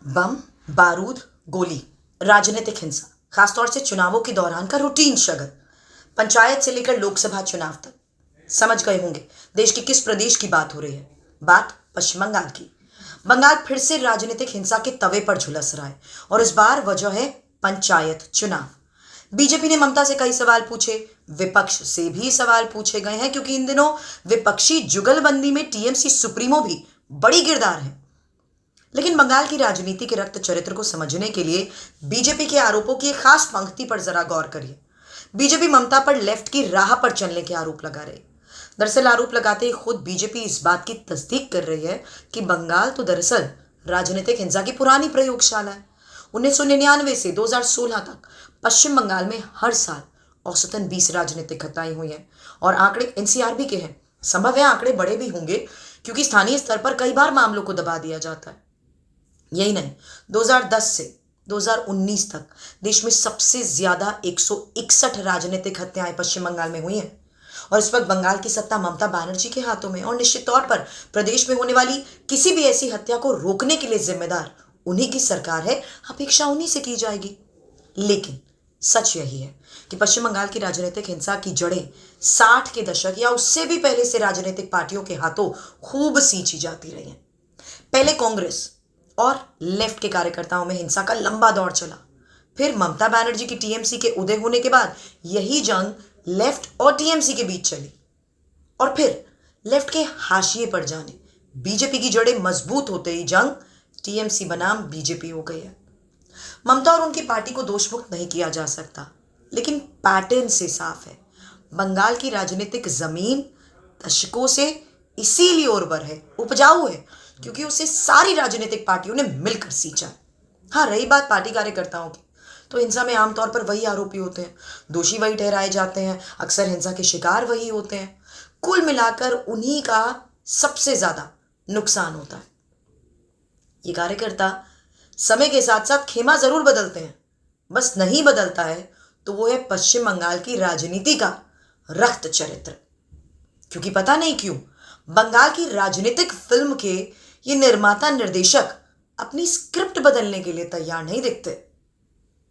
बम, बारूद, गोली, राजनीतिक हिंसा, खासतौर से चुनावों के दौरान का रूटीन शगल। पंचायत से लेकर लोकसभा चुनाव तक समझ गए होंगे देश के किस प्रदेश की बात हो रही है। बात पश्चिम बंगाल की। बंगाल फिर से राजनीतिक हिंसा के तवे पर झुलस रहा है और इस बार वजह है पंचायत चुनाव। बीजेपी ने ममता से कई सवाल पूछे, विपक्ष से भी सवाल पूछे गए हैं क्योंकि इन दिनों विपक्षी जुगलबंदी में टीएमसी सुप्रीमो भी बड़ी किरदार है। लेकिन बंगाल की राजनीति के रक्त चरित्र को समझने के लिए बीजेपी के आरोपों की एक खास पंक्ति पर जरा गौर करिए। बीजेपी ममता पर लेफ्ट की राह पर चलने के आरोप लगा रही। दरअसल आरोप लगाते ही खुद बीजेपी इस बात की तस्दीक कर रही है कि बंगाल तो दरअसल राजनीतिक हिंसा की पुरानी प्रयोगशाला है। 1999 से 2016 तक पश्चिम बंगाल में हर साल औसतन 20 राजनीतिक हत्याएं हुई हैं और आंकड़े एनसीआरबी के हैं। संभव है आंकड़े बड़े भी होंगे क्योंकि स्थानीय स्तर पर कई बार मामलों को दबा दिया जाता है। यही नहीं, 2010 से 2019 तक देश में सबसे ज्यादा 161 राजनीतिक हत्याएं पश्चिम बंगाल में हुई हैं और इस वक्त बंगाल की सत्ता ममता बनर्जी के हाथों में और निश्चित तौर पर प्रदेश में होने वाली किसी भी ऐसी हत्या को रोकने के लिए जिम्मेदार उन्हीं की सरकार है। अपेक्षा उन्हीं से की जाएगी। लेकिन सच यही है कि पश्चिम बंगाल की राजनीतिक हिंसा की जड़ें 60 के दशक या उससे भी पहले से राजनीतिक पार्टियों के हाथों खूब सींची जाती रही हैं। पहले कांग्रेस और लेफ्ट के कार्यकर्ताओं में हिंसा का लंबा दौर चला। फिर ममता बनर्जी की टीएमसी के उदय होने के बाद यही जंग लेफ्ट और टीएमसी के बीच चली और फिर लेफ्ट के हाशिए पर जाने बीजेपी की जड़ें मजबूत होते ही जंग टीएमसी बनाम बीजेपी हो गई है। ममता और उनकी पार्टी को दोषमुक्त नहीं किया जा सकता, लेकिन पैटर्न से साफ है बंगाल की राजनीतिक जमीन दशकों से इसीलिए उर्वर है, उपजाऊ है क्योंकि उसे सारी राजनीतिक पार्टियों ने मिलकर सींचा है। हाँ, रही बात पार्टी कार्यकर्ताओं की, तो हिंसा में आमतौर पर वही आरोपी होते हैं, दोषी वही ठहराए जाते हैं, अक्सर हिंसा के शिकार वही होते हैं। कुल मिलाकर उन्हीं का सबसे ज्यादा नुकसान होता है। ये कार्यकर्ता समय के साथ साथ खेमा जरूर बदलते हैं, बस नहीं बदलता है तो वो है पश्चिम बंगाल की राजनीति का रक्त चरित्र। क्योंकि पता नहीं क्यों बंगाल की राजनीतिक फिल्म के ये निर्माता निर्देशक अपनी स्क्रिप्ट बदलने के लिए तैयार नहीं दिखते।